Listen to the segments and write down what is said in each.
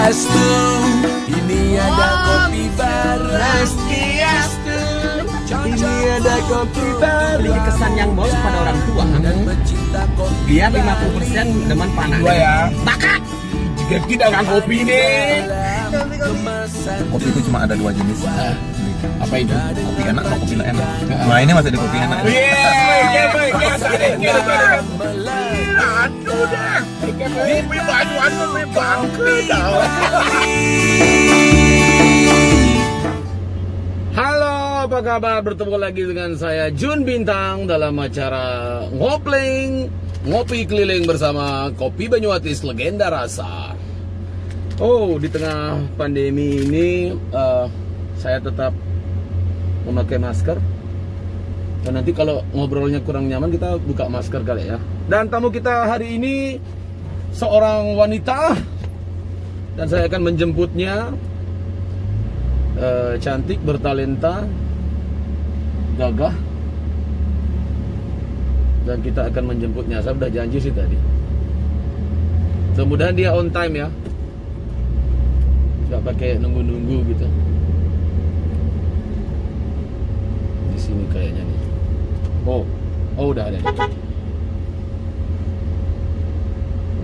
Swastiastu, ini ada kopi baru. Swastiastu, ini ada kopi baru. Memiliki kesan yang bagus pada orang tua. Dia 50% demen panah. Dua ya. Bakat. Jika kita orang kopi nih. Kopi itu cuma ada 2 jenis. Apa itu? Kopi enak sama kopi nggak enak. Nah ini masih ada kopi enak. Aduh dah. Kopi bajuan kopi bangke dah. Halo, apa kabar? Bertemu lagi dengan saya Jun Bintang dalam acara Ngopling Ngopi Keliling bersama Kopi Banyuwatis Legenda Rasa. Oh, di tengah pandemi ini saya tetap memakai masker. Dan nanti kalau ngobrolnya kurang nyaman kita buka masker kali ya. Dan tamu kita hari ini seorang wanita dan saya akan menjemputnya. Cantik, bertalenta, gagah, dan kita akan menjemputnya. Saya sudah janji sih tadi. Mudah-mudahan dia on time ya, nggak pakai nunggu-nunggu gitu. Di sini kayaknya nih. Oh udah ada.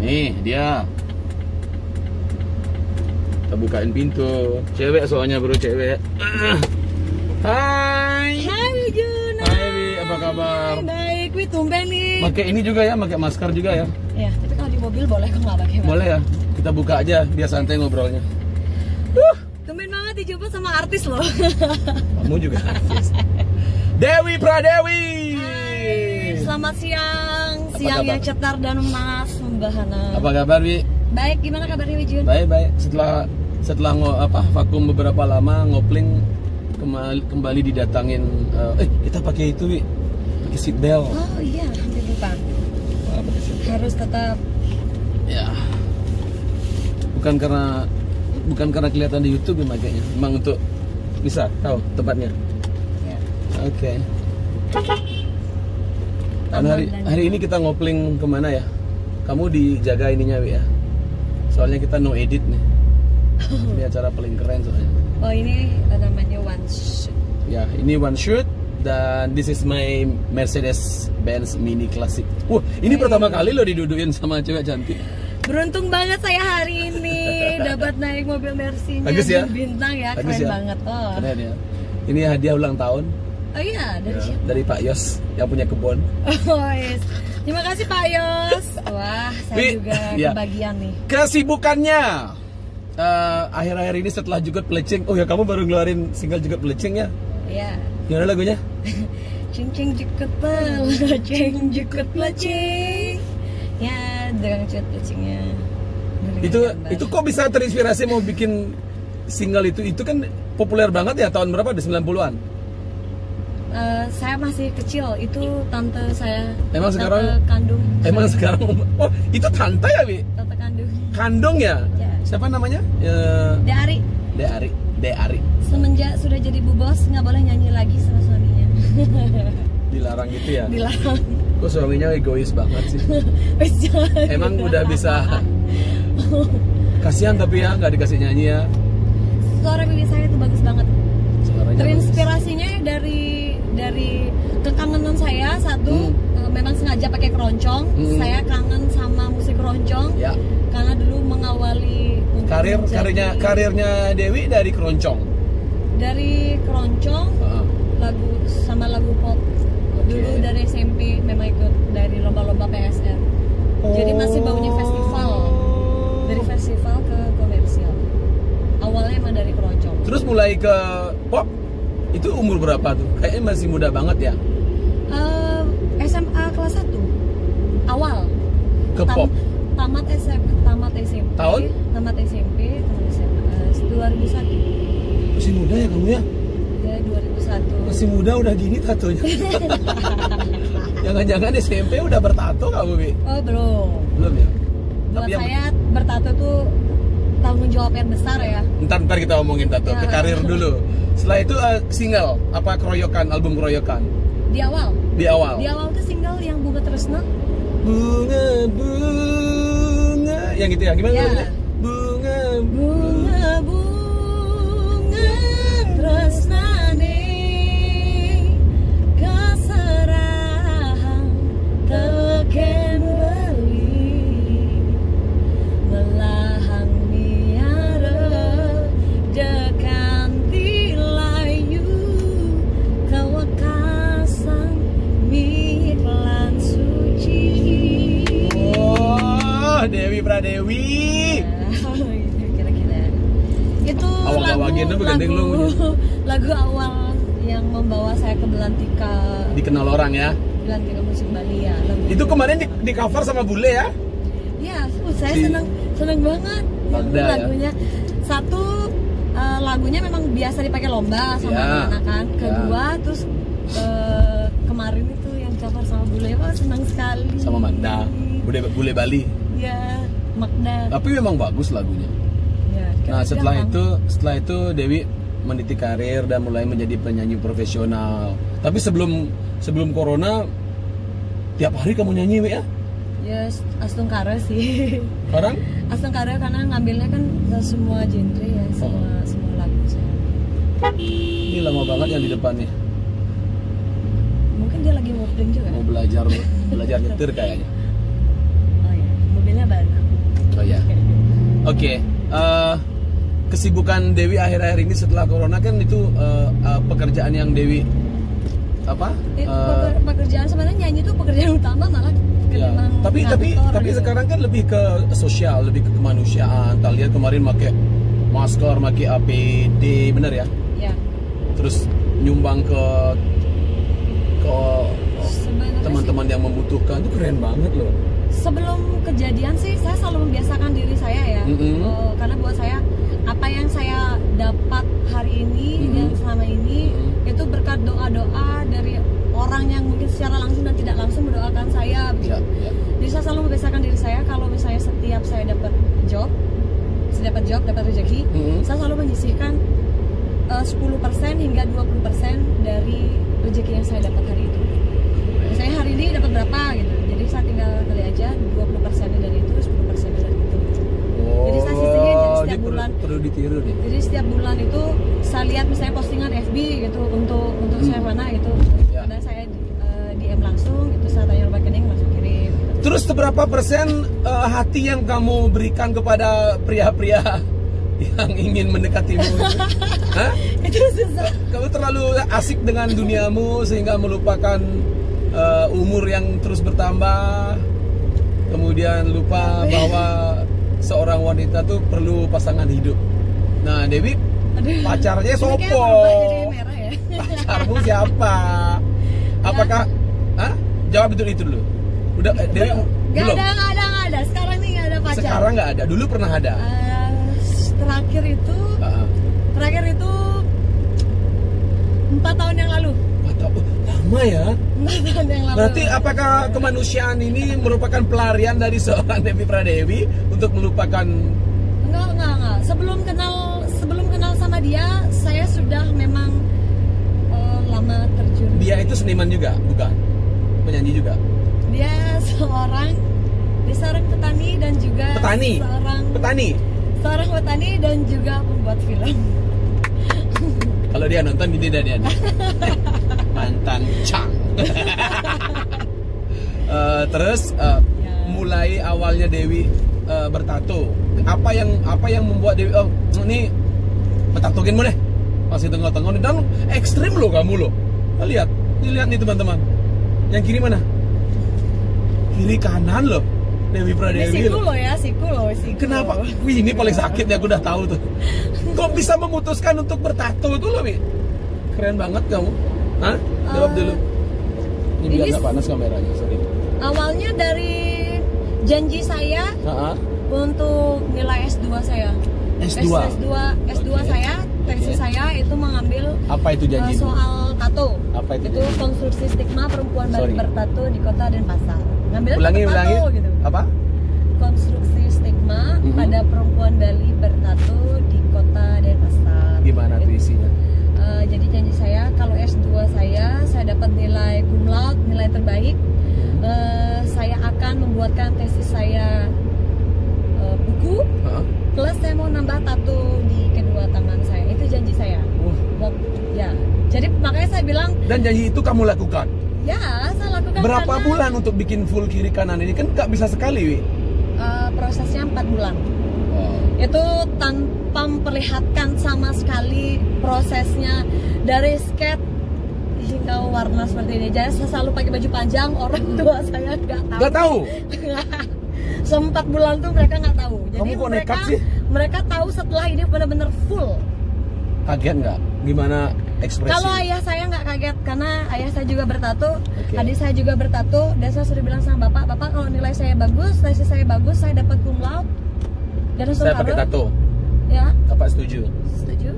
Nih dia. Kita bukain pintu. Cewek soalnya bro, cewek. Hai. Hai Jun. Hai Wi, apa kabar? Baik, Wi tumben nih. Pakai ini juga ya, pakai masker juga ya? Ya, tapi kalau di mobil boleh kok nggak pakai masker? Boleh ya. Kita buka aja, biar santai ngobrolnya. Tumben banget dijemput sama artis loh. Kamu juga artis. Dewi Pradewi. Hai, selamat siang. Apa Siang kabar? yang cetar dan emas membahana. Apa kabar Wi? Baik, gimana kabarnya Wi Jun? Baik. Setelah vakum beberapa lama, Ngopling kembali didatangin. Kita pakai itu Wi, pakai seat belt. Oh iya, hampir lupa. Pakai seat belt. Harus tetap. Ya, bukan karena kelihatan di YouTube ya makanya. Memang untuk bisa tahu tempatnya. Ya. Oke. Dan hari ini kita ngopling kemana ya? Kamu dijaga ininya Wi ya. Soalnya kita no edit nih. Ini acara paling keren soalnya. Oh ini namanya one shoot. Ya, ini one shoot dan this is my Mercedes-Benz Mini Classic. Wah, ini pertama kali lo didudukin sama cewek cantik. Beruntung banget saya hari ini dapat naik mobil Mercy-nya Bagus ya? Jun Bintang ya, Bagus keren ya? banget. Oh. Keren ya. Ini hadiah ulang tahun. Oh iya, dari siapa? Dari Pak Yos yang punya kebun. Oh yes. Terima kasih Pak Yos. Wah, saya Wi, juga ya. kebagian nih. Kesibukannya akhir-akhir ini setelah Juket Pelecing. Oh ya, kamu baru ngeluarin single Juket Pelecing ya? Iya. Gimana lagunya? Cing jukut pelecing, jukut pelecing. Ya, dengan cut pelecingnya. Itu kok bisa terinspirasi mau bikin single itu? Itu kan populer banget ya, tahun berapa? Di 90-an. Saya masih kecil, itu tante saya. Emang tante sekarang? kandung. Emang sekarang? Oh, itu tante ya, Wi? Tante kandung. Kandung ya? Ya. Siapa namanya? De Ari. Semenjak sudah jadi bu bos, nggak boleh nyanyi lagi sama suaminya. Dilarang gitu ya? Dilarang. Kok suaminya egois banget sih? Wes, jangan. Emang udah bisa. Kasihan tapi ya, nggak dikasih nyanyi ya. Suara bibi saya itu bagus banget. Suaranya Terinspirasinya dari kekangenan saya satu, memang sengaja pakai keroncong. Saya kangen sama musik keroncong. Ya. Karena dulu mengawali karirnya Dewi dari keroncong. Dari keroncong, lagu pop. Dulu dari SMP memang ikut dari lomba-lomba PSR. Jadi masih baunya festival. Dari festival ke komersial. Awalnya emang dari keroncong. Terus mulai ke pop. Itu umur berapa tuh? Kayaknya masih muda banget ya. SMA kelas 1. Awal. Ke pop. Tamat SMP. Tahun? Tamat SMP, tamat SMA 2001. Masih muda ya kamu ya? Ya 2001. Masih muda udah gini tatonya. Jangan-jangan SMP udah bertato kamu, Bi? Oh belum. Belum ya? Buat Tapi saya bertato tuh tanggung jawab yang besar ya. Ntar kita omongin tato, ke Ya. karir dulu. Setelah itu single, apa keroyokan, album keroyokan? Di awal. Di awal? Di awal tuh single yang Bunga Tresna. Bunga, yang gitu ya? Gimana Ya. lagunya? Bunga, tresnane kaserahan teken beli melahang miara dekanti layu kawakasan miklan suci. Oh, Dewi Pradewi. Kira-kira itu lagu awal yang membawa saya ke Belantika. Dikenal orang ya. Belantika musik Bali ya. Itu kemarin di cover sama Bule ya? Ya, saya seneng banget Magda, ya? lagunya. Satu lagunya memang biasa dipakai lomba sama anak-anak kan. Kedua terus kemarin itu yang cover sama Bule, wah senang sekali. Sama Magda, Bule Bali. Ya, Magda. Tapi memang bagus lagunya. Ya, Nah setelah itu Dewi meniti karir dan mulai menjadi penyanyi profesional. Tapi sebelum corona tiap hari kamu nyanyi ya? Ya, Astungkara sih. Orang? Astungkara karena ngambilnya kan semua genre ya, semua lagu saya. Ini lama banget yang di depan nih. Mungkin dia lagi modeling juga. Mau belajar nyetir kayaknya. Oh ya, mobilnya baru. Oh ya. Oke. Kesibukan Dewi akhir-akhir ini setelah corona kan itu pekerjaan yang Dewi apa? Pekerjaan sebenarnya nyanyi itu pekerjaan utama malah. Ya. Tapi gitu. sekarang kan lebih ke sosial, lebih ke kemanusiaan. Kita lihat kemarin pakai masker, pakai APD, bener ya? Ya. Terus nyumbang ke Sebenarnya teman-teman yang membutuhkan, itu keren banget loh. Sebelum kejadian sih saya selalu membiasakan diri saya ya. Karena buat saya apa yang saya dapat hari ini dan selama ini itu berkat doa-doa dari orang yang mungkin secara langsung dan tidak langsung mendoakan saya begitu. Jadi saya selalu membiasakan diri saya kalau misalnya setiap saya dapat job, dapat rezeki, saya selalu menyisihkan 10% hingga 20% dari rezeki yang saya dapat hari itu. Misalnya hari ini dapat berapa gitu. Jadi saya tinggal kali aja 20% dari itu, 10% dari itu. Jadi saya sisihin setiap bulan. Perlu ditiru nih. Jadi setiap bulan itu saya lihat misalnya postingan FB gitu untuk saya mana gitu. Kadang saya DM langsung gitu, saya tanya rekening langsung kirim. Gitu. Terus seberapa persen hati yang kamu berikan kepada pria-pria yang ingin mendekatimu? Hah? Itu susah. Kamu terlalu asik dengan duniamu sehingga melupakan umur yang terus bertambah, kemudian lupa bahwa seorang wanita tuh perlu pasangan hidup. Nah Dewi, pacarnya sopo? Ya? Pacarmu siapa? Apakah? Hah? Jawab itu dulu. Udah Dewi belum? Nggak ada. Sekarang nih nggak ada pacar. Sekarang nggak ada. Dulu pernah ada. Terakhir itu 4 tahun yang lalu. 4 tahun, lama ya? 4 tahun yang lalu. Berarti apakah kemanusiaan ini merupakan pelarian dari seorang Dewi Pradewi untuk melupakan? Enggak. Sebelum kenal sama dia, saya sudah memang lama terjun. Dia itu seniman juga, bukan? Penyanyi juga? Dia seorang petani dan juga seorang petani dan juga pembuat film. Kalau dia nonton ini dia mantan Chang. Terus mulai awalnya Dewi bertato. Apa yang membuat Dewi ini betatokin mu deh. Masih tengah-tengah dan ekstrim loh kamu loh. Lihat nih teman-teman. Yang kiri mana? Kiri kanan loh. Dewi Pradewi. Siku loh. Kenapa? Wih, ini paling sakit ya, aku udah tahu tuh. Kok bisa memutuskan untuk bertato itu loh, Mi? Keren banget kamu. Hah? Jawab dulu. Ini biar nggak panas kameranya, sorry. Awalnya dari janji saya untuk nilai S2 saya. S2 okay. Saya, tesis saya itu mengambil apa itu janji? Soal tato. Apa itu? Itu konstruksi stigma perempuan Bali bertato di kota Denpasar. Ngambil ulangi. gitu. Apa? Konstruksi stigma pada perempuan Bali bertato di kota Denpasar. Gimana tuh isinya? Jadi janji saya kalau S2 saya dapat nilai cum laude, nilai terbaik. Saya akan membuatkan tesis saya buku plus saya mau nambah tato di kedua tangan saya. Itu janji saya. bilang, Dan janji itu kamu lakukan. ya saya lakukan. Berapa karena, bulan untuk bikin full kiri kanan ini? Kan nggak bisa sekali, Wi. prosesnya 4 bulan. Itu tanpa memperlihatkan sama sekali prosesnya dari skate hingga warna seperti ini. Jadi saya selalu pakai baju panjang, orang tua saya nggak tahu. Nggak tahu? Selama 4 bulan tuh mereka nggak tahu. Jadi Kamu kok nekat sih? mereka tahu setelah ini benar-benar full. Kaget nggak? Gimana ekspresi? Kalau ayah saya nggak kaget karena ayah saya juga bertato, Oke. adik saya juga bertato, dan saya sudah bilang sama bapak kalau nilai saya bagus, tesis saya bagus, saya dapat cum laude dan langsung Saya pakai tato. Ya, Bapak setuju? setuju.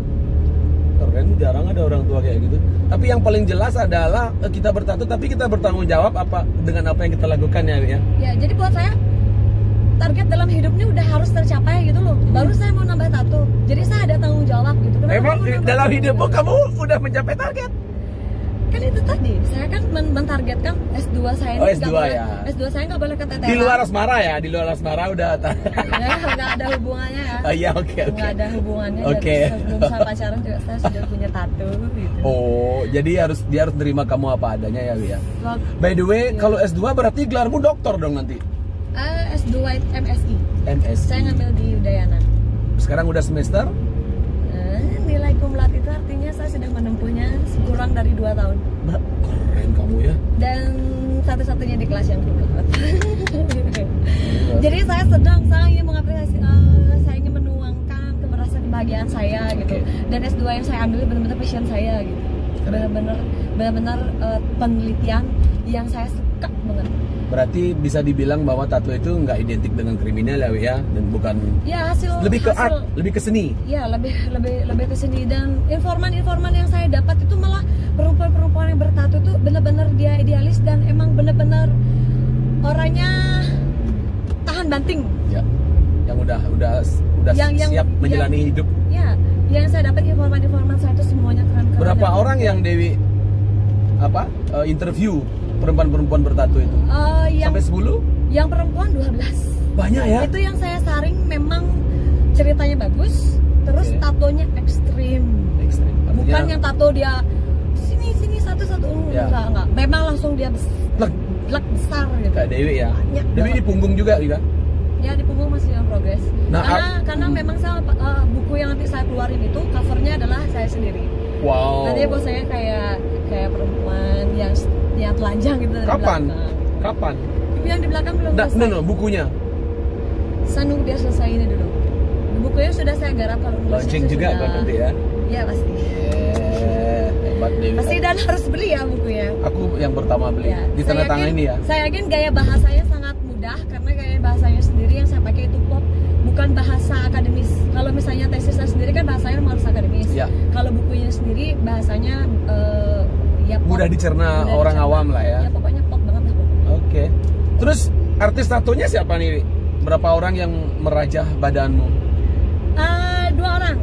Keren, jarang ada orang tua kayak gitu. Tapi yang paling jelas adalah kita bertato, tapi kita bertanggung jawab dengan apa yang kita lakukan ya, Wi, ya. Ya, jadi buat saya target dalam hidup ini udah harus tercapai gitu loh. Baru saya mau nambah tato. Jadi saya ada tanggung jawab gitu. Kenapa Emang mau nambah dalam tato? hidupmu kamu udah mencapai target? Kan itu tadi, saya kan mentargetkan S2 saya ini Oh, nggak S2 boleh, ya. S2 saya nggak boleh keteteran. Di luar asmara ya, di luar asmara udah. Ya, nggak ada hubungannya ya. Iya, oke. Nggak ada hubungannya. Oke. Dari sebelum saya pacaran juga saya sudah punya tato gitu. Oh, jadi dia harus terima kamu apa adanya ya, Wi, ya. Wak- By the way, Iya. kalau S2 berarti gelarmu doktor dong nanti. S2 MSI. MSI. Saya ngambil di Udayana. Sekarang udah semester? Nilai cum laude itu artinya saya sudah menempuhnya kurang dari 2 tahun. Keren kamu ya. Dan satu-satunya di kelas yang cum laude. Jadi saya ingin mengapresiasi, saya ingin menuangkan kebahagiaan saya gitu. Dan S2 yang saya ambil benar-benar passion saya gitu. Benar-benar penelitian yang saya suka banget. Berarti bisa dibilang bahwa tato itu nggak identik dengan kriminal ya, Wi, ya, dan bukan Ya hasil lebih ke art, lebih ke seni. Ya lebih ke sini. Dan informan-informan yang saya dapat itu malah perempuan-perempuan yang bertato itu benar-benar dia idealis dan emang benar-benar orangnya tahan banting. Ya. Yang udah Yang- siap menjalani hidup. Ya, yang saya dapat informan-informan saya itu semuanya keren-keren. Berapa dan- orang yang Dewi interview perempuan-perempuan bertato itu? Yang Sampai 10? yang perempuan 12. Banyak ya? Itu yang saya saring memang ceritanya bagus, terus Oke. tatonya ekstrim. Ekstrim. Artinya, Bukan yang tato dia sini satu-satu, Ya. enggak. Memang langsung dia plek, plek besar gitu. kayak Dewi ya. Banyak Dewi banget. di punggung juga, Ika? Ya di punggung masih yang progres. Nah, Karena memang saya buku yang nanti saya keluarin itu covernya adalah saya sendiri. Wow. Nanti bos saya kayak perempuan yang telanjang gitu dari Kapan? belakang. Kapan? Yang di belakang belum selesai. No, bukunya. Saya nunggu dia selesai ini dulu. Bukunya sudah saya garap, kalau nulisnya Launching sih juga sudah. kan nanti ya. Iya pasti. Hebat Dewi. Pasti, dan harus beli ya bukunya. Aku yang pertama beli. Ya, Di tanda tangan ini ya. Saya yakin gaya bahasanya sangat mudah karena gaya bahasanya sendiri yang saya pakai itu pop, bukan bahasa akademis. Kalau misalnya tesis saya sendiri kan bahasanya harus akademis. Ya. Kalau bukunya sendiri bahasanya ya pop. Mudah dicerna orang awam lah ya. Ya pokoknya pop banget lah. Oke. Terus artis tatonya siapa nih, Wi? Berapa orang yang merajah badanmu? 2 orang.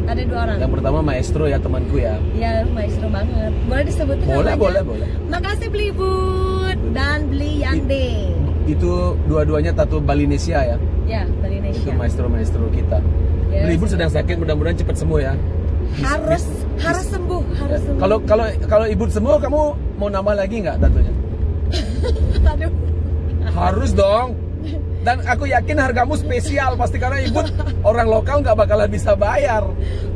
Ada 2 orang. Yang pertama Maestro ya, temanku ya. Ya maestro banget. Boleh disebutin Boleh, namanya? boleh. Makasih beli Bud dan beli Yande. Itu dua-duanya tato Balinesia ya. Ya, Bali Itu Indonesia. maestro kita. Ya, Libur sedang sakit, mudah-mudahan cepat sembuh ya. Harus sembuh, harus sembuh. Kalau ibu sembuh, kamu mau nambah lagi nggak tatonya? Aduh. Harus dong. Dan aku yakin hargamu spesial pasti, karena ibu orang lokal nggak bakalan bisa bayar.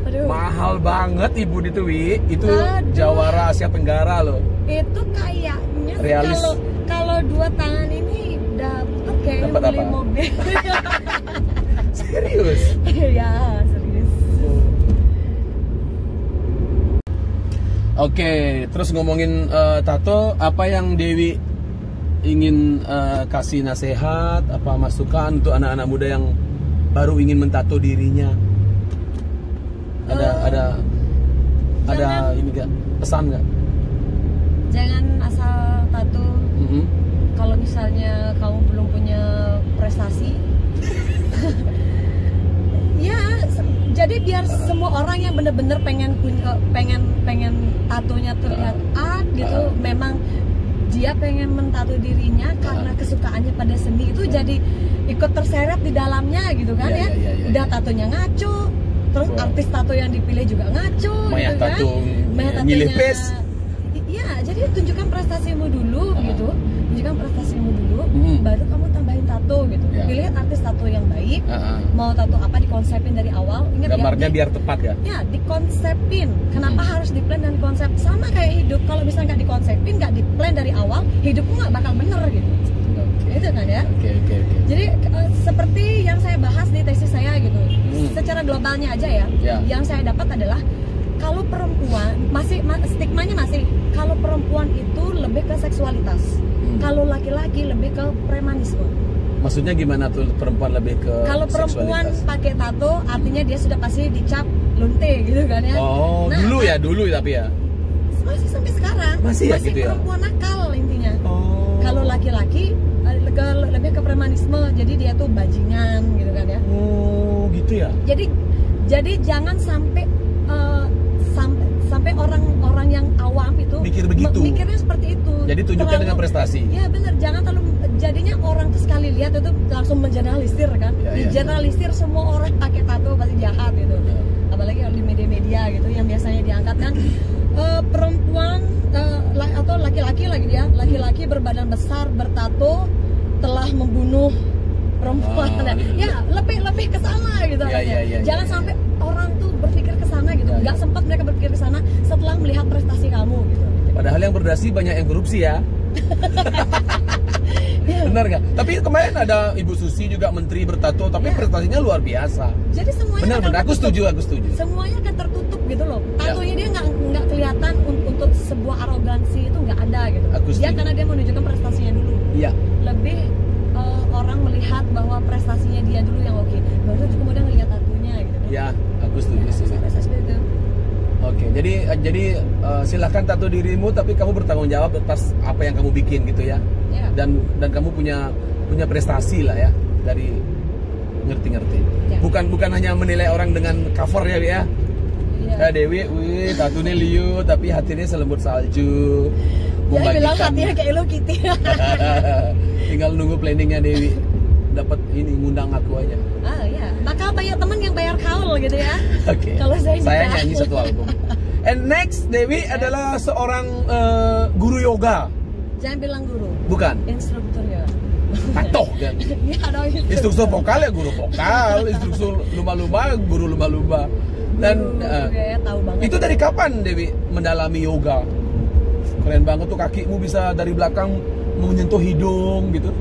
Aduh. Mahal banget ibu itu, Wi. Itu Aduh. Jawara Asia Tenggara loh. Itu kayaknya sih Realis. kalau 2 tangan ini dapat kayaknya Dapat beli apa? mobil. Serius? Ya, serius. Oke, terus ngomongin tato, apa yang Dewi ingin kasih nasihat, apa masukan untuk anak-anak muda yang baru ingin mentato dirinya? Ada ini gak? Pesan gak? Jangan asal tato Mhm. kalau misalnya kamu belum punya prestasi. Ya, jadi biar semua orang yang bener-bener pengen tatonya terlihat art gitu, memang dia pengen mentato dirinya karena kesukaannya pada seni itu, jadi ikut terseret di dalamnya gitu kan Iya, ya. iya, iya, Udah iya. tatonya ngaco, Terus Wow. artis tato yang dipilih juga ngaco Maya gitu kan. tato, Maya nyilih tatonya- pes. Iya, jadi tunjukkan prestasimu dulu gitu. Tunjukkan prestasimu dulu, Hmm. baru kamu tambahin tato gitu. Ya. Pilih artis tato yang baik. Heeh. Mau tato apa dikonsepin dari awal. Ingat Gambarnya ya, biar tepat ya. ya dikonsepin. Kenapa harus diplan dan konsep? Sama kayak hidup. Kalau misalnya nggak dikonsepin, nggak diplan dari awal, hidupmu nggak bakal bener gitu. Itu kan ya. Oke. Jadi seperti yang saya bahas di tesis saya gitu. Secara globalnya aja ya. Ya. Yang saya dapat adalah kalau perempuan stigmanya masih kalau perempuan itu lebih ke seksualitas. Kalau laki-laki lebih ke premanisme. Maksudnya gimana tuh perempuan lebih ke Kalau perempuan seksualitas? pakai tato artinya dia sudah pasti dicap lonte gitu kan ya. Oh, Nah, dulu tapi ya. masih sampai sekarang Masih ya gitu ya? perempuan nakal intinya. Oh. Kalau laki-laki lebih ke premanisme, jadi dia tuh bajingan gitu kan ya. Oh, gitu ya. Jadi jangan sampai sampai orang-orang yang awam itu Mikir begitu. mikirnya seperti itu. Jadi tunjukkan dengan prestasi. Ya benar, jangan terlalu jadinya orang tuh sekali lihat itu langsung mengeneralisir kan. Ya, ya. Generalisir semua orang pakai tato pasti jahat gitu. Apalagi kalau di media-media gitu yang biasanya diangkat kan perempuan atau laki-laki lagi dia, laki-laki berbadan besar bertato telah membunuh perempuan. Ya, lebih ke sana gitu. Ya, Jangan sampai orang tuh berpikir ke sana gitu. Ya, Nggak sempat mereka berpikir ke sana setelah melihat prestasi kamu gitu. Padahal yang berdasi banyak yang korupsi ya. Benar nggak? Tapi kemarin ada Ibu Susi juga menteri bertato, tapi prestasinya luar biasa. Jadi semuanya Benar, aku setuju. Semuanya akan tertutup gitu loh. Tatonya dia nggak kelihatan untuk sebuah arogansi itu nggak ada gitu. Aku Dia setuju. karena dia menunjukkan prestasinya dulu. Iya. Lebih orang melihat bahwa prestasinya dia dulu yang oke. Baru kemudian ngelihat tatonya gitu. Ya, aku setuju sih. Seperti itu. Oke, jadi silahkan tato dirimu, tapi kamu bertanggung jawab atas apa yang kamu bikin gitu ya. Ya. Dan kamu punya prestasi lah ya dari ngerti-ngerti. Ya. Bukan hanya menilai orang dengan cover ya, Wi, ya. Iya. Ya Dewi, wih, tatunya liu, tapi hatinya selembut salju. Dia bilang hatinya kayak Hello Kitty. Tinggal nunggu planningnya Dewi. Dapat ini ngundang aku aja. Ah iya, bakal banyak temen yang bayar kaul gitu ya. Oke. Kalau saya nikah. nyanyi satu album. And next Dewi adalah seorang guru yoga. Jangan bilang guru, Bukan. instruktur ya. Tato kan. Iya dong. Instruktur vokal ya guru vokal, instruktur lumba-lumba guru lumba-lumba. Dan ya, tahu banget. itu dari kapan Dewi mendalami yoga? Keren banget tuh, kakimu bisa dari belakang menyentuh hidung gitu.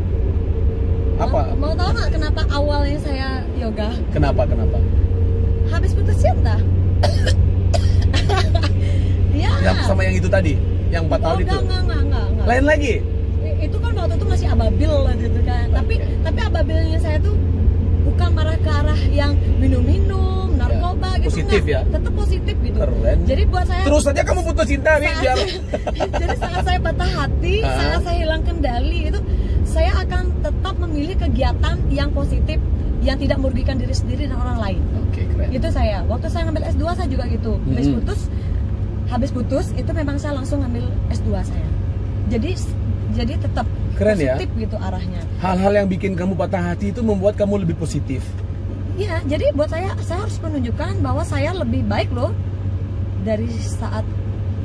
Apa? Mau tahu nggak kenapa awalnya saya yoga? Kenapa? Habis putus cinta. Iya. Yang sama yang itu tadi, yang 4 tahun itu. Enggak. Lain lagi? Itu kan waktu itu masih ababil gitu kan. Tapi ababilnya saya tuh bukan marah ke arah yang minum-minum, narkoba gitu. Positif enggak. ya? Tetap positif gitu. Keren. Jadi buat saya Terus saja kamu putus cinta, Wi, biar jadi saat saya patah hati, saat saya hilang kendali itu, saya akan tetap memilih kegiatan yang positif, yang tidak merugikan diri sendiri dan orang lain. Oke, keren. Itu saya. Waktu saya ngambil S2 saya juga gitu. Habis putus itu memang saya langsung ngambil S2 saya. Jadi tetap Keren ya? positif gitu arahnya. Hal-hal yang bikin kamu patah hati itu membuat kamu lebih positif. Iya, jadi buat saya harus menunjukkan bahwa saya lebih baik loh dari saat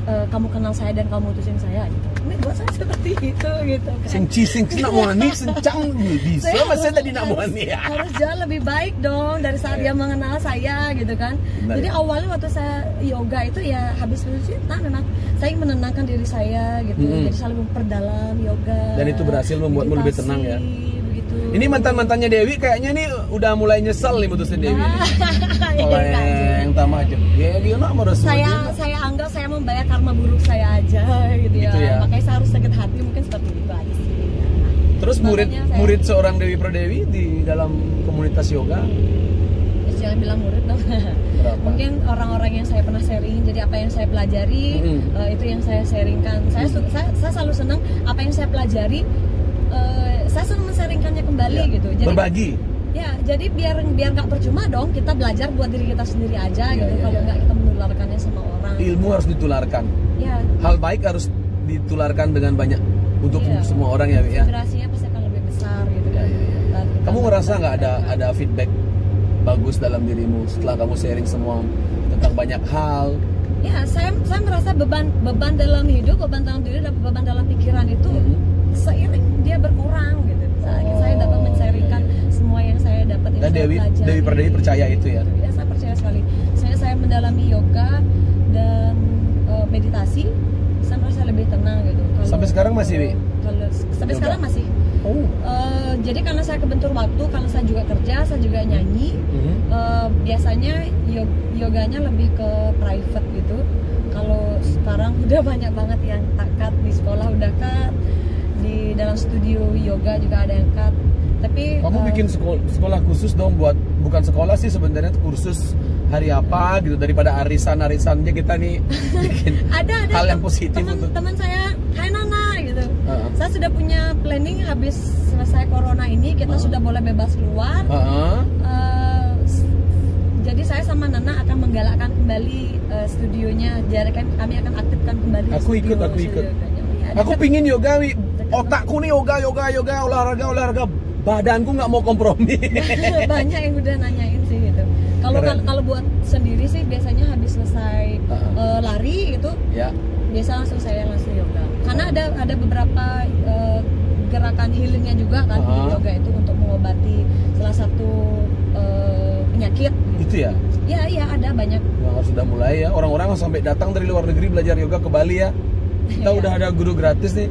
kamu kenal saya dan kamu mutusin saya gitu. Ini buat saya seperti itu gitu kan. Sing nak muani sencang bisa. Masa tadi nak muani ya. Harus jauh lebih baik dong dari saat dia mengenal saya gitu kan. Benar, Jadi ya? awalnya waktu saya yoga itu ya habis putus cinta memang saya ingin menenangkan diri saya gitu. Jadi selalu memperdalam yoga. Dan itu berhasil membuatmu lebih meditasi, tenang ya? Begitu. Ini mantan-mantannya Dewi kayaknya nih udah mulai nyesel nih mutusin Dewi. Yang tamah aja. Ya dia nak merasa. Saya anggap saya membayar karma buruk saya aja gitu ya. Gitu ya. Makanya saya harus sakit hati mungkin seperti itu aja sih. Terus Makanya saya- murid seorang Dewi Pradewi di dalam komunitas yoga Jangan bilang murid dong. berapa? Mungkin orang-orang yang saya pernah sharing, jadi apa yang saya pelajari itu yang saya sharingkan. Saya selalu senang apa yang saya pelajari, saya senang men-sharingkannya kembali Ya, gitu. Jadi, berbagi. Ya, jadi biar nggak percuma dong kita belajar buat diri kita sendiri aja Ya, gitu. ya, Kalau ya. nggak kita menularkannya sama orang. Ilmu harus ditularkan. Ya, Hal baik harus ditularkan dengan banyak untuk Iya. semua orang ya, Wi, ya. vibrasinya pasti akan lebih besar gitu kan. Ya. Kamu ngerasa nggak ada feedback bagus dalam dirimu setelah kamu sharing semua tentang banyak hal? Ya, saya merasa beban dalam hidup, beban dalam diri, dan beban dalam pikiran itu seiring dia berkurang gitu. Saya dapat men-sharingkan semua yang saya dapat, yang Dan saya pelajari. Dewi Perdewi percaya itu ya? Ya, saya percaya sekali. Saya mendalami yoga dan meditasi, saya merasa lebih tenang gitu. Sampai sekarang masih, Wi? Sampai Yoga? sekarang masih. Oh. Jadi karena saya kebentur waktu, karena saya juga kerja, saya juga nyanyi. Biasanya yoganya lebih ke private gitu. Kalau sekarang udah banyak banget yang cut di sekolah, udah cut di dalam studio yoga juga ada yang cut. Tapi Kamu bikin sekolah khusus dong buat, bukan sekolah sih sebenarnya, kursus hari apa gitu, daripada arisannya kita nih bikin ada hal yang positif untuk teman saya, hai Nana gitu. Saya sudah punya planning habis selesai corona ini kita sudah boleh bebas keluar. Jadi saya sama Nana akan menggalakkan kembali studionya. Jadi kami akan aktifkan kembali. Aku ikut. Aku pingin yoga, Wi. Otakku nih yoga, olahraga. Badanku nggak mau kompromi. Banyak yang udah nanyain sih gitu. Kalau buat sendiri sih biasanya habis selesai lari gitu, Ya. biasa saya langsung yoga. Karena ada beberapa gerakan healingnya juga kan di yoga itu untuk mengobati salah satu penyakit. Itu ya. Iya ada banyak. Yang harus sudah mulai ya. Orang-orang sampai datang dari luar negeri belajar yoga ke Bali ya. Kita udah ada guru gratis nih.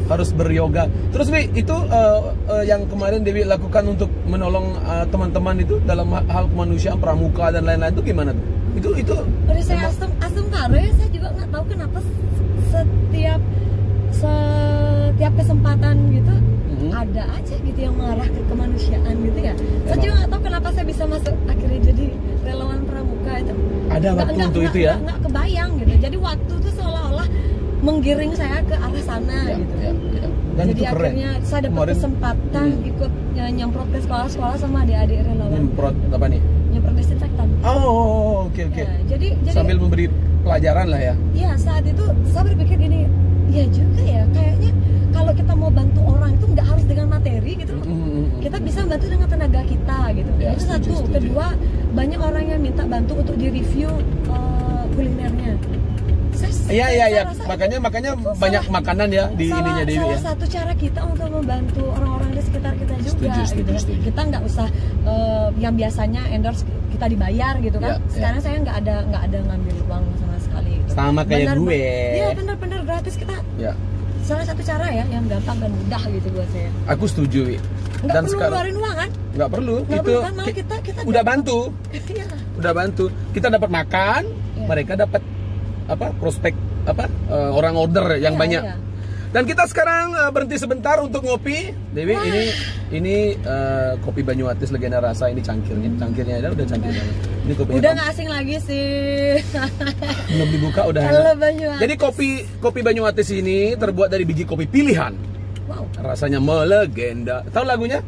Harus beryoga. Terus Wi, itu yang kemarin Dewi lakukan untuk menolong teman-teman itu dalam hal kemanusiaan, pramuka dan lain-lain itu gimana tuh? Itu Udah saya asam kare, saya juga nggak tahu kenapa setiap kesempatan gitu ada aja gitu yang mengarah ke kemanusiaan gitu ya. Saya juga nggak tahu kenapa saya bisa masuk akhirnya jadi relawan pramuka itu. Ada waktu untuk itu ya? Nggak kebayang gitu. Jadi waktu itu seolah-olah menggiring saya ke arah sana gitu. Ya. Dan jadi itu keren. akhirnya saya dapat kesempatan ikut nyemprot ke sekolah-sekolah sama adik-adik relawan. Nyemprot apa nih? Nyemprot desinfektan. Oh, oke. Ya, jadi Sambil memberi pelajaran lah ya. Iya, saat itu saya berpikir gini, ya juga ya, kayaknya kalau kita mau bantu orang itu nggak harus dengan materi gitu. Kita bisa bantu dengan tenaga kita gitu. Ya, Itu satu. setuju. Kedua, banyak orang yang minta bantu untuk direview kulinernya. Iya. Makanya banyak makanan ya di ininya Dewi ya. Salah satu cara kita untuk membantu orang-orang di sekitar kita juga. Setuju. Kita nggak usah yang biasanya endorse kita dibayar gitu kan. Sekarang saya nggak ada ngambil uang sama sekali. Gitu. Sama kayak gue. Iya benar-benar gratis kita. Ya. Salah satu cara ya yang gampang dan mudah gitu buat saya. Aku setuju, Wi. Nggak perlu ngeluarin uang kan? Nggak perlu. Nggak Itu perlu kan? Malah kita udah bantu. Iya. Udah bantu. Kita dapat makan, mereka dapat prospek orang order yang banyak. Iya. Dan kita sekarang berhenti sebentar untuk ngopi. Dewi, ini kopi Banyuatis Legenda Rasa, ini cangkirnya ada, udah cangkir banget. Ini kopinya Udah nggak asing lagi sih. belum dibuka udah Kalau enak. Banyuatis. Jadi kopi Banyuatis ini terbuat dari biji kopi pilihan. Wow. Rasanya melegenda. Tahu lagunya?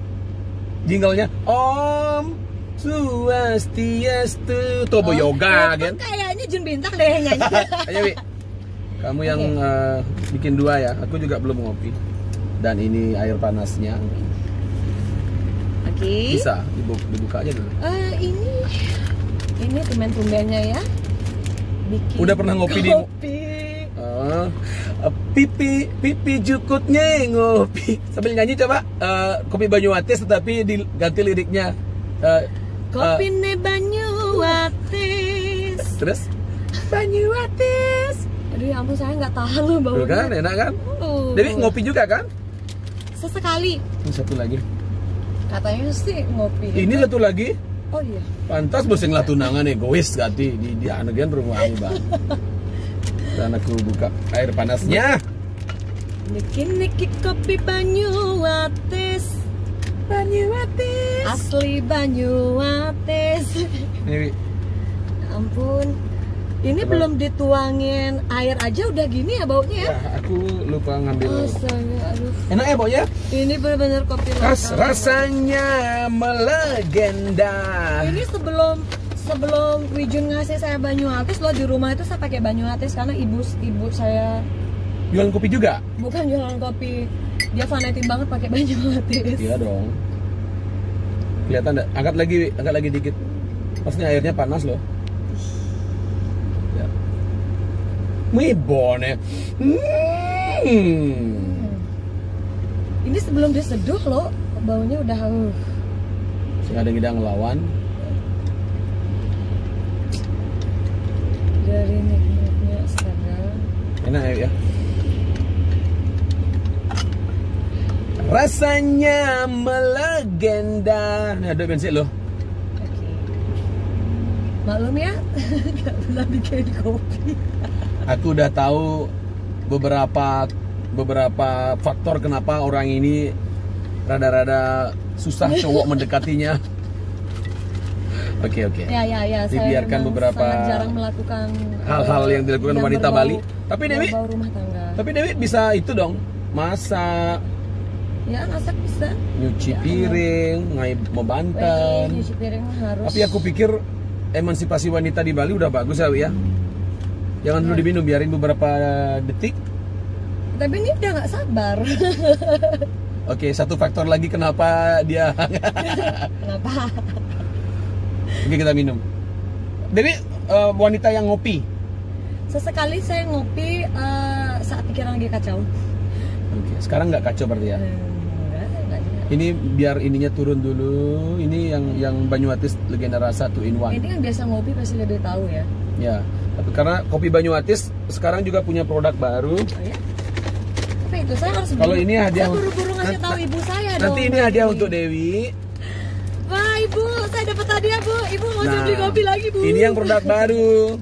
Jinglenya Om Swastiastu Tobo Yoga kan? Kayaknya Jun Bintang deh yang nyanyi. Ayo Wi, kamu yang bikin dua ya. Aku juga belum ngopi. Dan ini air panasnya. Oke. Bisa dibuka aja dulu. Ini tumben-tumbennya ya. Bikin Udah pernah ngopi di pipi jukutnya ngopi sambil nyanyi coba kopi Banyuatis tetapi diganti liriknya kopi ne Banyuatis terus Banyuatis. Aduh ya ampun saya nggak tahan loh baunya. Tuh kan enak kan. Jadi ngopi juga kan? Sesekali. Ini satu lagi. Katanya sih ngopi. Ini satu lagi. Oh iya. Pantas bosing lah tunangan egois gati di anegan rumah banget. Dan aku buka air panasnya. Niki kopi Banyuatis. Asli Banyuatis. Ini Ampun. Ini belum dituangin air aja udah gini ya baunya ya. ya, aku lupa ngambil. Astaga, aduh. Enak ya baunya? Ini benar-benar kopi lokal. Rasanya melegenda. Ini sebelum Wijun ngasih saya Banyuatis loh, di rumah itu saya pakai Banyuatis karena ibu saya Jualan kopi juga? bukan jualan kopi, dia fanatik banget pakai Banyuatis. Iya dong. Kelihatan enggak? Angkat lagi dikit. Maksudnya airnya panas loh. Ya. Mibon ya. Ini sebelum diseduh loh, baunya udah Ada kita ngelawan. dari nikmatnya astaga. Enak ya. Rasanya melegenda. Ini ada bensin loh. Oke. Maklum ya, nggak pernah bikin kopi. Aku udah tahu beberapa faktor kenapa orang ini rada-rada susah cowok mendekatinya. Oke. Ya. Dibiarkan Saya beberapa sangat jarang melakukan hal-hal yang dilakukan yang wanita berbau- Bali. Tapi Dewi, berbau rumah tangga. tapi Dewi bisa itu dong, masak, Ya masak bisa. nyuci Ya, piring, membantan. nyuci piring harus. Tapi aku pikir emansipasi wanita di Bali udah bagus ya. Jangan dulu diminum, biarin beberapa detik. Tapi ini udah nggak sabar. Oke, satu faktor lagi kenapa dia. Kenapa? Oke, kita minum. Dewi, wanita yang ngopi. Sesekali saya ngopi saat pikiran lagi kacau. Oke, sekarang nggak kacau berarti ya. Enggak juga. Ini biar ininya turun dulu. Ini yang Banyuatis Legenda Rasa 2 in 1. Ini yang biasa ngopi pasti lebih tahu ya. Ya, tapi karena kopi Banyuatis sekarang juga punya produk baru. Oh ya? Apa itu? Saya harus Kalau ini hadiah. saya buru-buru ngasih tahu ibu saya dong. Nanti ini hadiah untuk Dewi. Wah ibu, saya dapat hadiah bu. Ibu mau saya beli kopi lagi bu. Ini yang produk baru.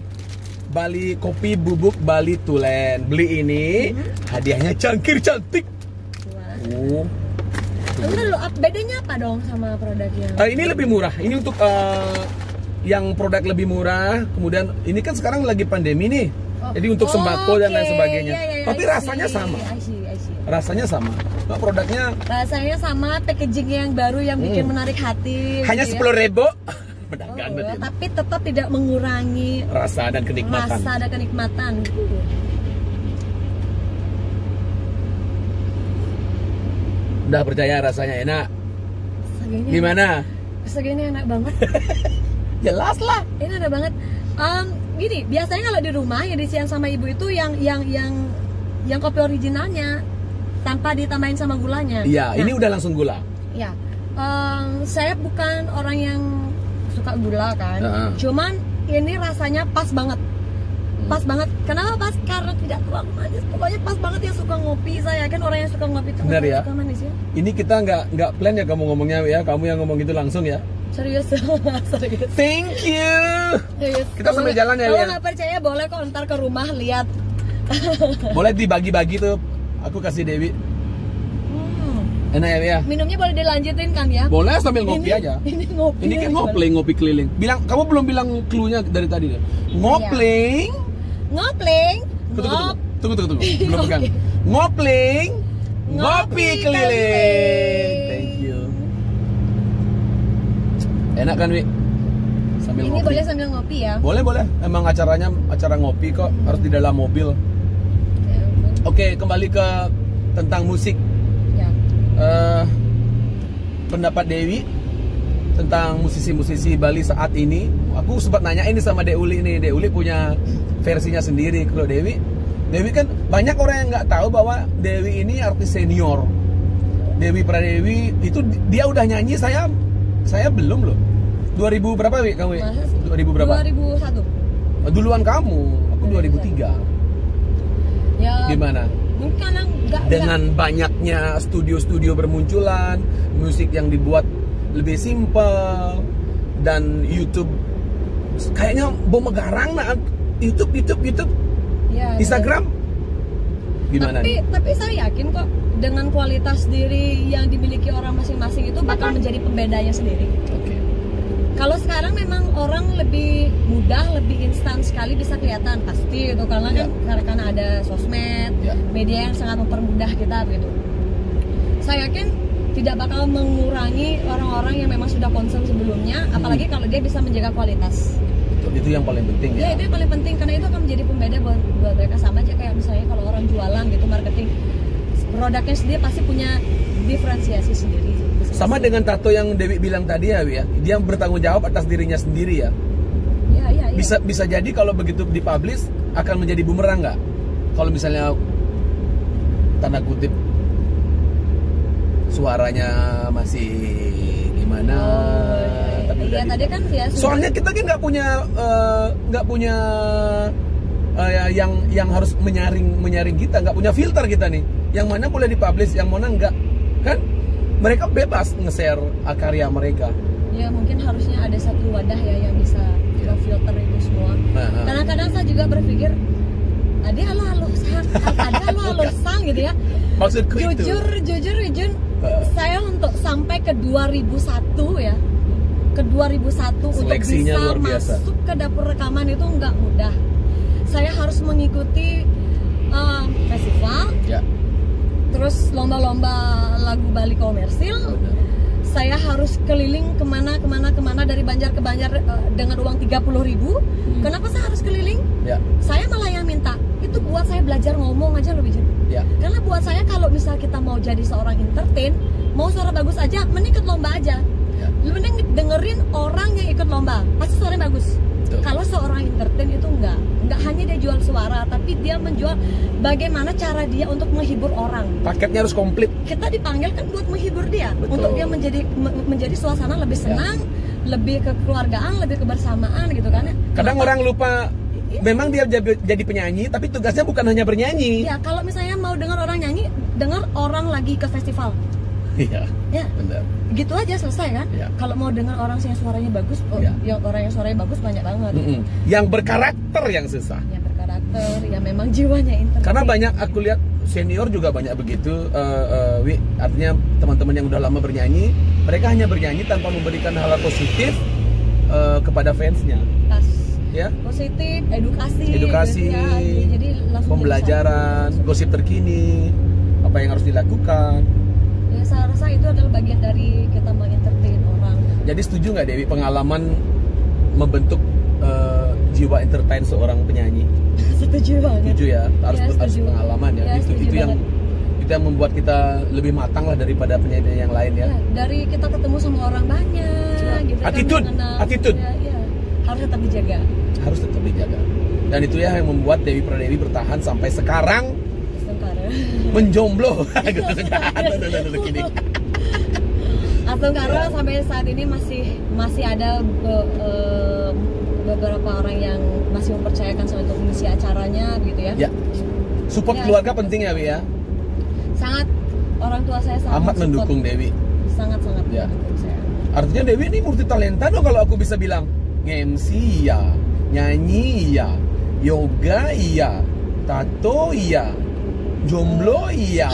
Bali Kopi Bubuk Bali Tulen. Beli ini, hadiahnya cangkir cantik. Wah. Oh. Enggak loh, bedanya apa dong sama produknya? Ini lebih murah. Ini untuk yang produk lebih murah. Kemudian ini kan sekarang lagi pandemi nih. Jadi untuk sembako dan lain sebagainya. Tapi rasanya sama. I see. Rasanya sama. Nah, produknya Rasanya sama, packaging yang baru yang bikin menarik hati. hanya gitu 10.000. ya. Pedagang Oh, berarti. tapi tetap tidak mengurangi Rasa dan kenikmatan. rasa dan kenikmatan. Udah percaya rasanya enak. Segini, Gimana? segini enak banget. Jelas lah. Ini enak banget. Gini, biasanya kalau di rumah yang disian sama ibu itu yang kopi originalnya tanpa ditambahin sama gulanya. Iya, Nah, ini udah langsung gula. ya. Saya bukan orang yang suka gula kan. Cuman ini rasanya pas banget. Pas banget. Kenapa pas? Karena tidak terlalu manis. Pokoknya pas banget yang suka ngopi. Saya kan orang yang suka ngopi itu Benar ya? suka manis ya. Ini kita nggak plan ya kamu ngomongnya ya. Kamu yang ngomong gitu langsung ya. Serius. Serius. Thank you. Serius. Kita sambil jalan ya, Kalau ya? nggak percaya boleh kok ntar ke rumah lihat. Boleh dibagi-bagi tuh. Aku kasih Dewi. Enak ya? Minumnya boleh dilanjutin kan ya? Boleh sambil ngopi Ini- aja. Ini ngopi. Ini kan ngopi keliling. Kamu belum bilang clue-nya dari tadi deh. Ngopling. Ngopling. Tunggu. Belum pegang. Oke. Ngopling. Ngopi Ngopi keliling. keliling. Thank you. Enak kan, Wi? Sambil Ini ngopi. boleh sambil ngopi ya? Boleh. Emang acaranya acara ngopi kok, harus di dalam mobil. Ya ampun. Oke, kembali ke tentang musik. Ya. Pendapat Dewi tentang musisi-musisi Bali saat ini. Aku sempat nanya ini sama Deuli nih. Deuli punya versinya sendiri. Kalau Dewi kan banyak orang yang nggak tahu bahwa Dewi ini artis senior. Dewi Pradewi itu dia udah nyanyi, saya belum loh. 2000 berapa Wi kamu? Masa sih? 2000 berapa? 2001. Duluan kamu. Aku 2003. Ya. Gimana? Mungkin karena nggak Dengan banyaknya studio-studio bermunculan, musik yang dibuat lebih simpel, dan YouTube kayaknya bom megarang nah. YouTube, ya, Instagram gimana nih? tapi saya yakin kok dengan kualitas diri yang dimiliki orang masing-masing itu bakal menjadi pembedanya sendiri. Oke. Kalau sekarang memang orang lebih mudah, lebih instan sekali bisa kelihatan pasti itu karena kan ada sosmed, media yang sangat mempermudah kita gitu. Saya yakin tidak bakal mengurangi orang-orang yang memang sudah concern sebelumnya, apalagi kalau dia bisa menjaga kualitas. Itu yang paling penting Ya ya. itu yang paling penting karena itu akan menjadi pembeda buat mereka. Sama aja kayak misalnya kalau orang jualan gitu, marketing produknya sendiri pasti punya diferensiasi sendiri. Sama dengan tato yang Dewi bilang tadi ya, Wi, ya. Dia bertanggung jawab atas dirinya sendiri ya. Iya. Bisa jadi kalau begitu dipublish akan menjadi bumerang nggak? Kalau misalnya tanda kutip suaranya masih gimana? Tapi Iya, udah tadi kan ya. soalnya kita kan nggak punya yang harus menyaring kita, nggak punya filter kita nih. Yang mana boleh dipublish, yang mana enggak, kan? Mereka bebas nge-share karya mereka. Ya mungkin harusnya ada satu wadah ya yang bisa memfilter itu semua. Kadang-kadang saya juga berpikir, ada halo sang gitu ya. Maksudku Jujur Jun, saya untuk sampai ke 2001 ya, ke 2001 untuk Seleksinya bisa luar biasa. masuk ke dapur rekaman itu nggak mudah. Saya harus mengikuti festival, Ya. terus lomba-lomba lagu Bali komersil. Saya harus keliling kemana dari Banjar ke Banjar dengan uang 30.000. Kenapa saya harus keliling? Ya. Saya malah yang minta. Itu buat saya belajar ngomong aja loh, Bijun. Ya. Karena buat saya kalau misal kita mau jadi seorang entertain, mau suara bagus aja, mending ikut lomba aja. Ya. Lu mending dengerin orang yang ikut lomba, pasti suaranya bagus. Betul. Kalau seorang entertain itu enggak hanya dia jual suara, tapi dia menjual bagaimana cara dia untuk menghibur orang. Paketnya harus komplit. Kita dipanggil kan buat menghibur dia, Betul. untuk dia menjadi suasana lebih senang, lebih kekeluargaan, lebih kebersamaan gitu kan. Kadang orang lupa, memang dia jadi penyanyi, tapi tugasnya bukan hanya bernyanyi. Ya, kalau misalnya mau dengar orang nyanyi, dengar orang lagi ke festival. Iya. Ya, Benar. gitu aja selesai kan. Ya. Kalau mau dengar orang yang suaranya bagus, yang orang yang suaranya bagus banyak banget. Yang berkarakter yang susah. Yang berkarakter, ya memang jiwanya entertain. Karena banyak aku lihat senior juga banyak begitu, Wi. Artinya teman-teman yang udah lama bernyanyi, mereka hanya bernyanyi tanpa memberikan hal positif kepada fansnya. Tas Ya. positif, edukasi, Edukasi, gitu ya. Jadi langsung pembelajaran, jadi satu. gosip terkini, apa yang harus dilakukan. Ya, saya rasa itu adalah bagian dari kita mengentertain orang. Jadi setuju nggak Dewi pengalaman membentuk jiwa entertain seorang penyanyi? Setuju banget. Setuju ya, harus Ya, harus setuju. pengalaman ya. Ya, setuju itu yang membuat kita lebih matang lah daripada penyanyi yang lain ya. Ya, dari kita ketemu sama orang banyak, Ya. gitu kan, Attitude, mengenal. attitude. Ya, harus tetap dijaga. Harus tetap dijaga. Dan itu ya yang membuat Dewi Pradewi bertahan sampai sekarang Astungkara. menjomblo. Gini. Astungkara sampai saat ini masih ada beberapa orang yang masih mempercayakan saya untuk mengisi acaranya gitu ya. Ya. Support Ya. keluarga penting ya, Wi ya. Sangat, orang tua saya sangat Amat support. mendukung Dewi. Sangat Ya. mendukung saya. Artinya Dewi ini multi talenta dong kalau aku bisa bilang. MC ya, nyanyi ya, yoga iya, tato iya, jomblo iya.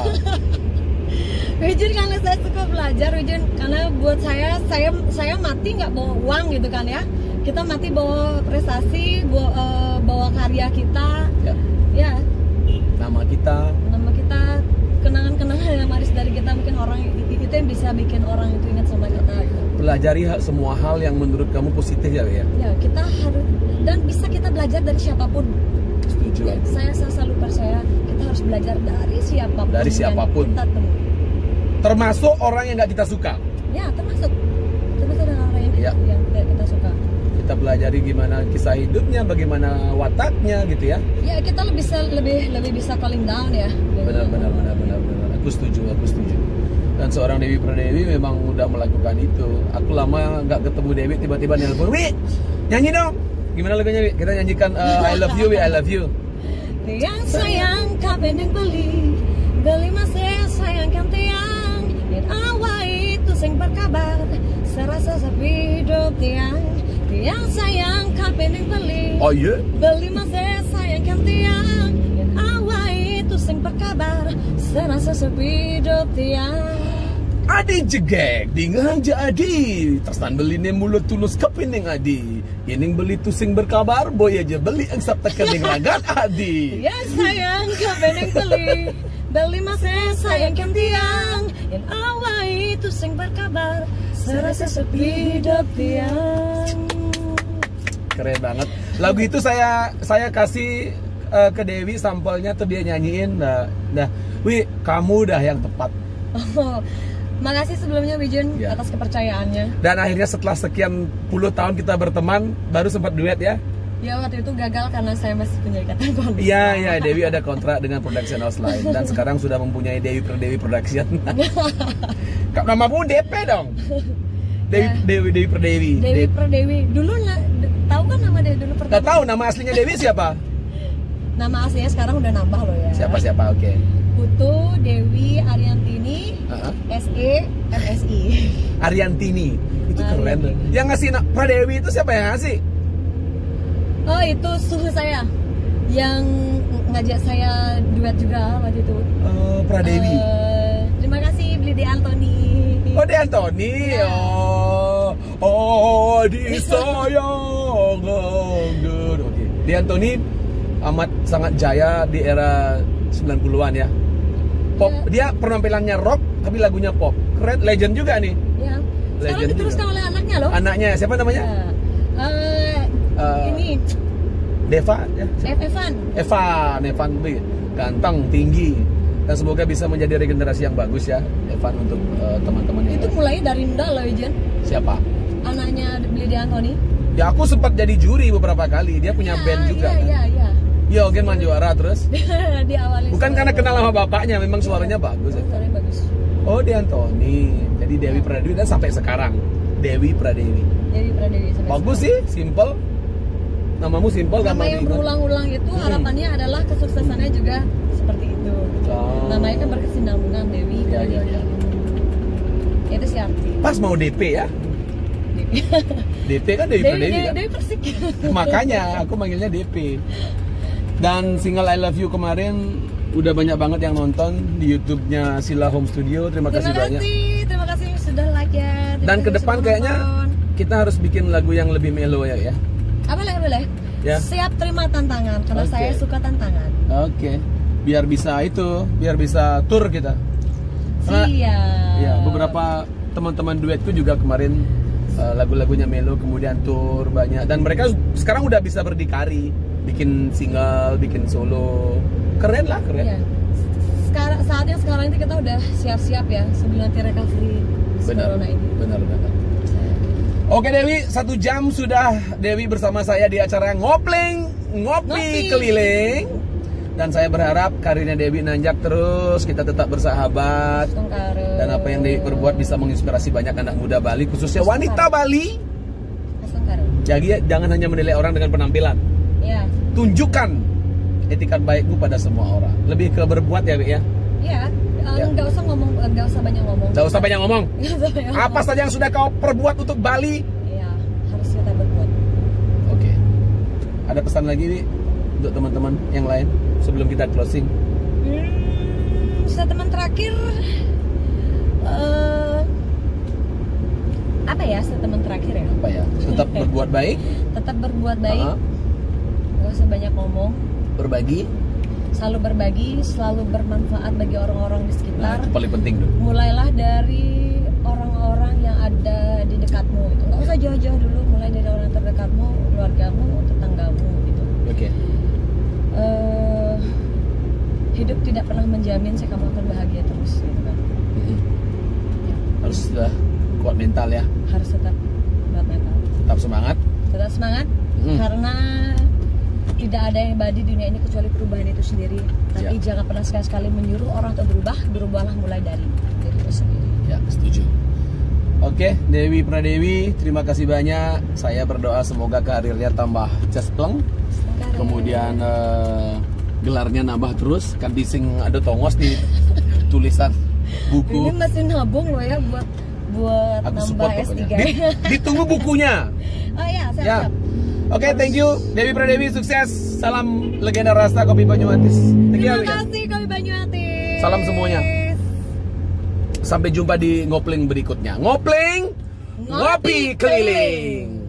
Wijun, karena saya suka belajar, Wijun, karena buat saya mati nggak bawa uang gitu kan ya. Kita mati bawa prestasi, bawa karya kita, ya Nama kita. kenangan-kenangan yang manis dari kita, mungkin orang itu yang bisa bikin orang itu ingat sama kita gitu. Pelajari semua hal yang menurut kamu positif ya, Wi ya. Ya, kita harus, dan bisa kita belajar dari siapapun. Setuju. Ya, saya selalu percaya kita harus belajar dari siapapun. Dari siapapun. Yang kita temui. Termasuk orang yang nggak kita suka. Ya, termasuk dengan orang Ya. yang tidak kita suka. Kita pelajari gimana kisah hidupnya, bagaimana wataknya gitu ya. Ya, kita lebih bisa calling down ya. Benar. Aku setuju. Dan seorang Dewi Pradewi memang udah melakukan itu. Aku lama nggak ketemu Dewi, tiba-tiba nelpon, Wi, nyanyi dong. Gimana lagunya, Wi? Kita nyanyikan I love you, Wi, I love you. Tiang sayang kabeh ning beli masih sayangkan tiang. Dan awal itu sing berkabar, serasa sepi hidup tiang sayang kabeh ning Oh iya? beli masih sayangkan tiang. Dan awal itu sing berkabar, serasa sepi hidup tiang. Adi jegek, dingang jadi Tersan beli ne mulut tulus kepining adi. Ining beli tusing berkabar, boy aja beli ang sabta kening ragat adi. Ya sayang kabeh ning beli masih sayangkan tiang. Dan awal itu sing berkabar, serasa sepi hidup tiang. Keren banget. Lagu itu saya kasih ke Dewi sampelnya tuh dia nyanyiin. Wi, kamu dah yang tepat. Oh, Makasih sebelumnya Bijun Ya. atas kepercayaannya. Dan akhirnya setelah sekian puluh tahun kita berteman, baru sempat duet ya. Ya waktu itu gagal karena saya masih punya ikatan kontrak. Iya, Dewi ada kontrak dengan production house lain dan sekarang sudah mempunyai Dewi Production. Nama pun DP dong. Dewi Perdewi. Dewi Perdewi. Dulu tahu kan nama Dewi dulu pertama? Gak tahu nama aslinya Dewi siapa? Nama aslinya sekarang udah nambah loh ya. Siapa? Oke. Putu Dewi Ariantini SE MSI. Ariantini. Itu keren. Ariantini. Yang ngasih Pradewi itu siapa yang ngasih? Oh itu suhu saya yang ngajak saya duet juga waktu itu. Pradewi. Terima kasih Blidi Antoni. Oh, De Antoni. Ya. Disayang. Oke. De Antoni amat sangat jaya di era 90-an ya. Pop, dia penampilannya rock tapi lagunya pop. Keren, legend juga nih. Ya. Sekarang Legend diteruskan oleh anaknya loh. Anaknya siapa namanya? Ya. Ini Deva ya. Evan B. Ganteng, tinggi. Dan semoga bisa menjadi regenerasi yang bagus ya, Evan, untuk teman-teman yang itu lain. mulai dari nda loh Ijen. Siapa? Anaknya Blidi Antoni. Ya aku sempat jadi juri beberapa kali. Dia punya band juga. Iya. Iya, Ogen Manjuara terus. Diawali. Bukan karena kenal sama bapaknya, memang suaranya bagus. Ya. Suaranya bagus. Oh, De Antoni. Jadi Dewi Pradewi dan sampai sekarang Dewi Pradewi. Dewi Pradewi sampai Bagus sekarang. sih, simple. Namamu simple, Nama gampang yang diingat. berulang-ulang itu harapannya adalah kesuksesannya juga seperti itu. Oh. Namanya kan berkesinambungan Dewi. Iya. Itu sih arti. Pas mau DP ya. DP kan Dewi Pradewi kan? Dewi Persik. Makanya aku manggilnya DP. Dan single I Love You kemarin udah banyak banget yang nonton di YouTube-nya Sila Home Studio. Terima kasih banyak. Terima kasih sudah like ya. Dan ke depan kayaknya kita harus bikin lagu yang lebih mellow ya. Boleh. Ya. Siap terima tantangan karena Oke. saya suka tantangan. Oke. Biar bisa tour kita. Karena Siap. ya, beberapa teman-teman duetku juga kemarin lagu-lagunya mellow, kemudian tour banyak, dan mereka sekarang udah bisa berdikari, bikin single, bikin solo, keren. Iya. Saatnya sekarang ini kita udah siap-siap ya sebelum nanti recovery corona ini. Benar. Oke Dewi, 1 jam sudah Dewi bersama saya di acara Ngopi Keliling. Dan saya berharap karirnya Dewi nanjak terus, kita tetap bersahabat. Dan apa yang Dewi perbuat bisa menginspirasi banyak anak muda Bali, khususnya wanita Bali. Jadi jangan hanya menilai orang dengan penampilan. Ya. Tunjukkan etikat baikmu pada semua orang. Lebih ke berbuat ya, Wi ya. Iya, nggak usah ngomong, nggak usah banyak ngomong. Nggak usah banyak ngomong. Apa saja yang sudah kau perbuat untuk Bali? Iya, harus kita berbuat. Oke. Ada pesan lagi nih untuk teman-teman yang lain sebelum kita closing? Statement terakhir, apa ya statement terakhir ya? Apa ya? Tetap berbuat baik. Tetap berbuat baik. Nggak usah banyak ngomong. Berbagi. Selalu berbagi, selalu bermanfaat bagi orang-orang di sekitar. Itu paling penting dong. Mulailah dari orang-orang yang ada di dekatmu. Itu nggak usah jauh-jauh dulu. Mulai dari orang terdekatmu, keluargamu, tetanggamu gitu. Oke. Hidup tidak pernah menjamin sih kamu akan bahagia terus gitu kan. Harus sudah kuat mental ya. Harus tetap kuat mental. Tetap semangat. Tetap semangat karena tidak ada yang abadi di dunia ini kecuali perubahan itu sendiri. Tapi jangan pernah sekali-sekali menyuruh orang untuk berubah. Berubahlah mulai dari itu sendiri. Ya, setuju. Oke, Dewi Pradewi, terima kasih banyak. Saya berdoa semoga karirnya tambah cespleng. Kemudian gelarnya nambah terus. Kan dising ada tongos di tulisan buku. Ini masih nabung loh ya buat Aku nambah support S3. pokoknya. Ditunggu bukunya. Oh iya, siap. Ya. Oke, thank you Dewi Pradewi, sukses. Salam legenda rasa Kopi Banyuwantis. Terima kasih Kopi Banyuwantis. Salam semuanya. Sampai jumpa di ngopling berikutnya. Ngopling, ngopi keliling.